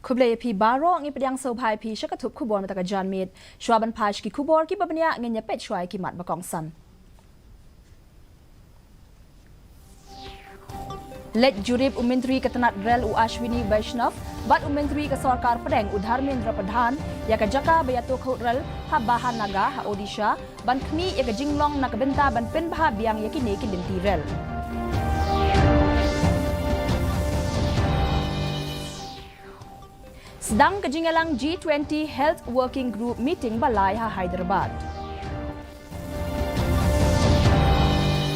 Kublai pi baro ngi pediang so bhai pi shakatup kubor mata ka John Mead shwaban paj ki kubor ki babanya ngenya pet shwai ki mat bakong san. Let jurib Menteri Ketenat Rel U Ashwini Vaishnav bat Menteri ke Sarkar Pedang Udharmendra Pradhan ya ka jaka bayato khot rel ha bahan naga ha Odisha ban khmi ya ka jinglong nak benta ban pen bha biang ya ki ne ki limti rel. Sedang kejingalang G20 Health Working Group meeting balai ha Hyderabad.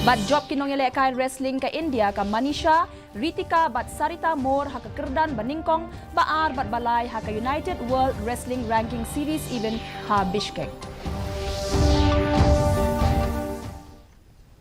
Bat job kinong elekai wrestling ka India ka Manisha, Ritika bat Sarita Moore ha ka Kerdan Baningkong, baar bat balai ha ka United World Wrestling Ranking Series event ha Bishkek.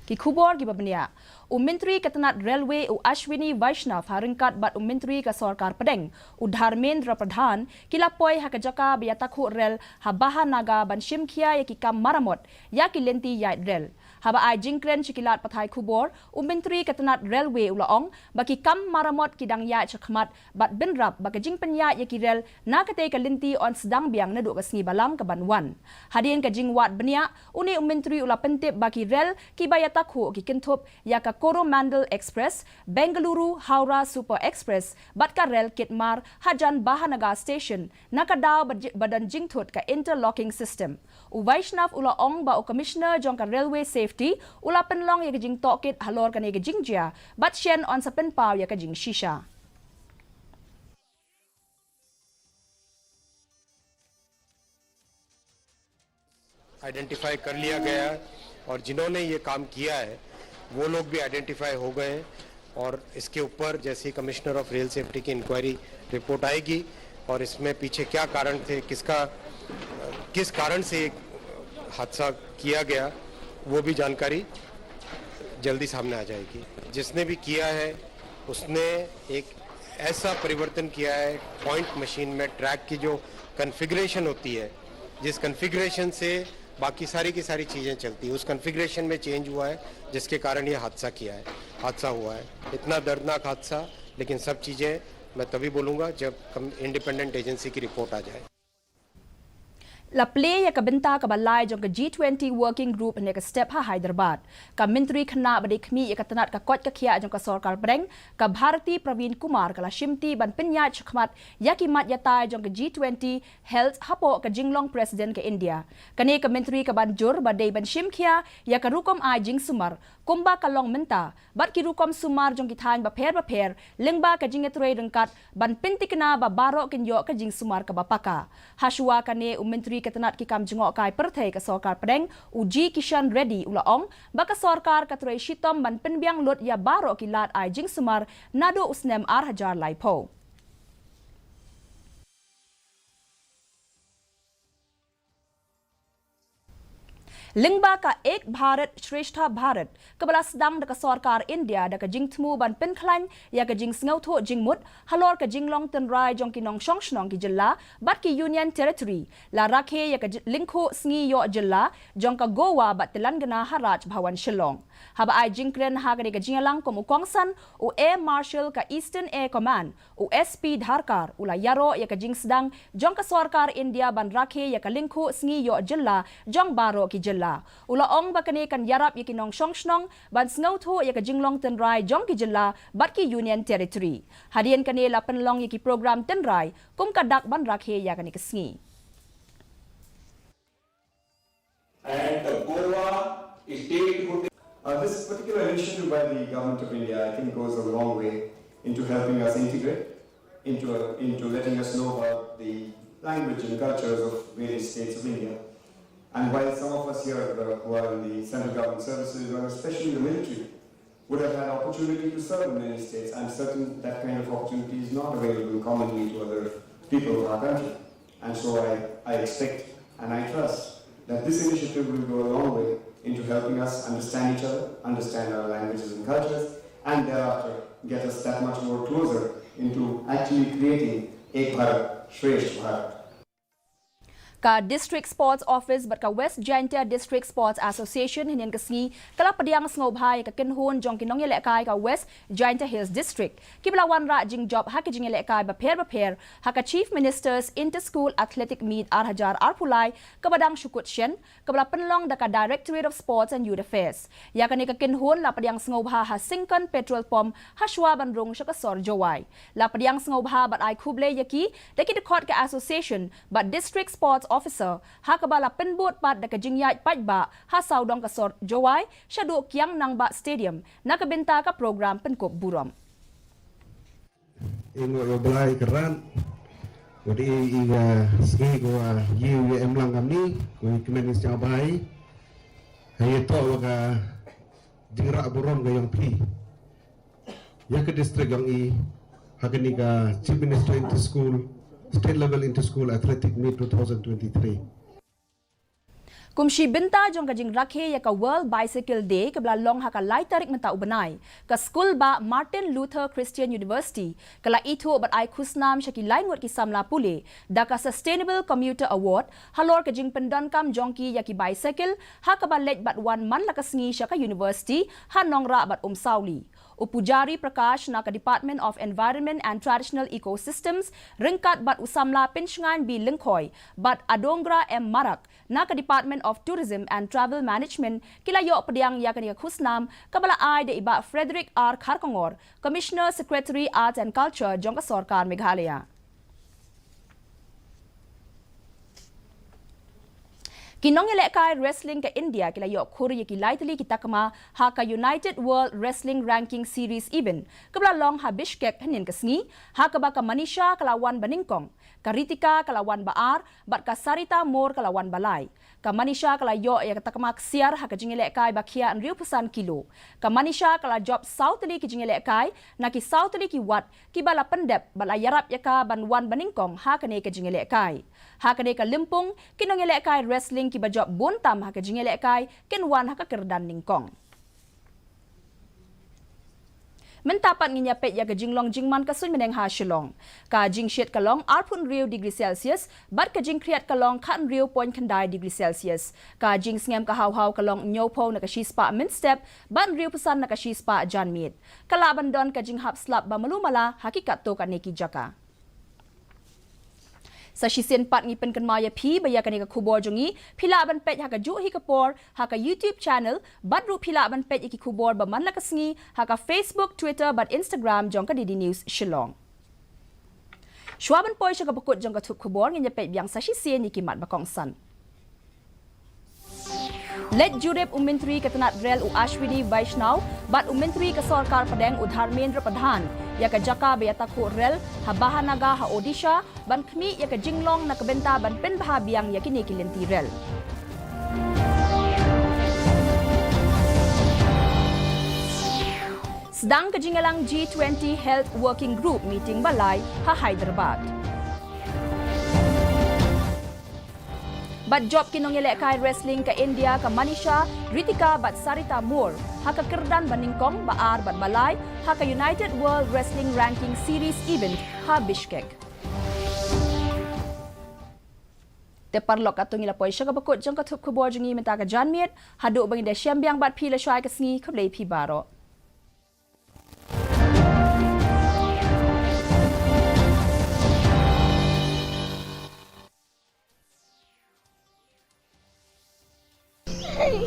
Ki kubor ki babnya Menteri Ketenat Railway U Ashwini Vaishnav haringkat bat Menteri ke Sarkar Pedang Udharmendra Pradhan kilapoi ha ka jaka biatakhu rel ha bahan naga ban shimkhia ya ki kam maramot ya ki lenti yait rel haba ai jingkren chikilat pathai kubor Menteri Ketenat Railway ulaong baki kam maramot kidang ya chakmat bat benrap baka jingpenya ya ki rel na kate ka lenti on sedang biang na do ka sngi balam ka banwan hadin ka jingwat benia uni Menteri ula pentip baki rel ki bayatakhu ki kintop ya ka Coromandel Express, Bengaluru Howrah Super Express, bat ka rel Kitmar, Hajan Bahanaga Station, nakadaw badan jingtut ka interlocking system. U Vaishnav ula ong ba o Commissioner jong ka Railway Safety, ula penlong ya ka jing tokit halor ka ne ka jingjia, bat shen on sa penpaw ya ka jing shisha. Identify कर लिया गया है और जिन्होंने ये काम किया है वो लोग भी आइडेंटिफाई हो गए हैं और इसके ऊपर जैसे कमिश्नर ऑफ रेल सेफ्टी की इंक्वायरी रिपोर्ट आएगी और इसमें पीछे क्या कारण थे किस कारण से हादसा किया गया वो भी जानकारी जल्दी सामने आ जाएगी। जिसने भी किया है उसने एक ऐसा परिवर्तन किया है पॉइंट मशीन में ट्रैक की जो कॉन्फ़िगरेशन होती है जिस कॉन्फ़िगरेशन से बाकी सारी की सारी चीज़ें चलती है उस कॉन्फ़िगरेशन में चेंज हुआ है जिसके कारण ये हादसा हुआ है। इतना दर्दनाक हादसा लेकिन सब चीज़ें मैं तभी बोलूँगा जब इंडिपेंडेंट एजेंसी की रिपोर्ट आ जाए। La play ya ka benta ka balai jong ka G20 Working Group ne ka step ha Hyderabad ka Menteri khna bade khmi ya ka tanat ka kot ka khia jong ka Sarkar Pedang ka Bharati Praveen Kumar kala shimti ban pinya chkhmat ya ki mat ya tai jong ka G20 Health hapo ka jinglong president ka India kane ka Menteri ka banjur bade ban shimkhia ya ka rukom ai jing sumar kumba ka long menta bat ki rukom sumar jong ki thain ba pher lengba ka jingetrei rengkat ban pintikna ba baro kin yo ka jing sumar ka bapaka haswa kane Menteri Ketenat ki kam jengok kai perthai ka Sarkar Pedang uji Kishan Reddy ulaong baka Sarkar ka trei shitom ban penbiang lot ya baro ki lat ai jing sumar nado usnem ar hajar laipo. Lingba ka Ek Bharat Shrestha Bharat kabala sedang deka Sarkar India deka jingtmu ban penklan ya ka jing sngautho jingmut halor ka jinglong tenrai jong kinong shongshnong ki jilla bat ki Union Territory la rakhe ya ka lingkho sngi yo jilla jong ka Goa bat Telangana Haraj Bhawan Shillong haba ai jingkren ha ka jingalang ko mukongsan u Air Marshal ka Eastern Air Command u SP Dharkar ula yaro ya ka jing sedang jong ka Sarkar India ban rakhe ya ka lingkho sngi yo jilla jong baro ki jilla ulaong bakane kan yarap yakinong shongshnong ban sngautho ya ka jinglong tenrai jong ki jilla bat ki Union Territory hadian kane la penlong yaki program tenrai kum kadak ban rakhe ya kane kasngi. And the Goa state would this particular initiative by the government of India, I think, goes a long way into helping us integrate, into letting us know about the language and cultures of various states of India. And while some of us here who are in the central government services, or especially the military, would have had opportunity to serve in many states, I'm certain that kind of opportunity is not available commonly to other people of our country. And so I expect and I trust that this initiative will go a long way into helping us understand each other, understand our languages and cultures, and thereafter get us that much more closer into actually creating Ek Bharat, Shresth Bharat. Ka District Sports Office bat ka West Jaintia District Sports Association hinian kasngi kala padiang sngobai ka kinhun jong kinong yele kai ka West Jaintia Hills District kiblawan ra jing job ha ki jing yele kai ba pher ha ka Chief Minister's Inter-School Athletic Meet Arhajar Arpulai ka badang Shukut Shen ka bala penlong da ka Directorate of Sports and Youth Affairs ya ka ni ka kinhun la padiang sngoba ha Singkan Petrol Pump ha shwa ban rong sha ka sor jowai la padiang sngoba bat ai khuble yaki da ki court ka association but District Sports Officer ha kabala penbut pat da kajingyat pat ba ha saudong ka sort jowai syadu kiang nang ba stadium nakabenta ka program penkop buram ingo belai keran jadi iga segi ko yu em lang kami ko kemenis jabai haye to waga jingra buram ga yang pi ya ke district yang i hakani ka Chief Minister into school State Level Inter-School Athletic Meet 2023. Kumshi binta jong kajing rakhe ya ka World Bicycle Day kabla long ha ka lai tarik menta ubanai ka school ba Martin Luther Christian University kala ito bat ai khusnam shaki lai ngot ki samla pule da ka Sustainable Commuter Award halor kajing pendon kam jongki ya ki bicycle ha ka ba let bat wan man la ka sngi shaka university ha nongra bat sauli Upujari Prakash na ka Department of Environment and Traditional Ecosystems ringkat bat usamla pensngan bi lengkoi bat adongra M Marak na ka Department of Tourism and Travel Management kilayo pediang ya kani khusnam kabala ai de iba Frederick R Kharkongor Commissioner Secretary Arts and Culture jongka Sarkar Meghalaya Kinong yele kai wrestling ka India kila yok khuri ki lightly kitakama ha ka United World Wrestling Ranking Series event kabla long ha Bishkek hanin kasngi ha ka ba ka Manisha kalawan Baningkong ka Ritika kalawan Baar bat ka Sarita Mor kalawan Balai ka Manisha kala yo ya katakama ksiar ha ka jingele kai bakia an riu pesan kilo ka Manisha kala job South li ki jingele kai na ki South li ki wat ki bala pendep bala yarap ya ka banwan Baningkong ha ka ne ka jingele kai ha ka ne ka Limpung kinong yele kai wrestling ki bajok buntam ha ka jingele kai kenwan ha ka kerdan ningkong mentapat nginya pet ya ka jinglong jingman ka sun meneng ha shilong ka jing shet ka long arpun riu degree celsius bat ka jing kriat ka long khan riu point khandai degree celsius ka jing sngem ka haw ka long nyopo na ka shispa min step ban riu pesan na ka shispa janmit kala bandon ka jing hap slap ba malumala hakikat to ka neki jaka sa shisen pat ngi pen kan maya phi baya kani ka khubor jongi phila ban pet ha ka ju hi ka por ha ka YouTube channel bat ru phila ban pet ki khubor ba man la ka sngi ha ka Facebook Twitter bat Instagram jong ka DD News Shillong Shwaban poi sha ka bakut jong ka thup khubor ngi pet byang sa shisen ni ki mat ba kong san Let Jurep Menteri Ketenat Rel u Ashwini Vaishnav bat Menteri ke Sarkar Padang Udharmendra Pradhan ya ka jaka be takku rel ha Bahanaga ha Odisha ban khmi ya ka jinglong na kabenta ban pen bha biang ya kini kilenti rel Sedang ka jingalang G20 Health Working Group meeting balai ha Hyderabad Bat job kinong yele kai wrestling ka India ka Manisha, Ritika bat Sarita Moore, ha ka Kerdan Baningkong Baar bat Balai, ha ka United World Wrestling Ranking Series event ha Bishkek. Te parlok atong ila poi syaga bakut jong ka thup khubor jongi menta ka janmiet, hadu bangi de syambyang bat phila shwai ka sngi khablei phi baro.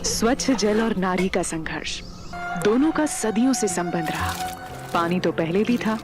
स्वच्छ जल और नारी का संघर्ष दोनों का सदियों से संबंध रहा पानी तो पहले भी था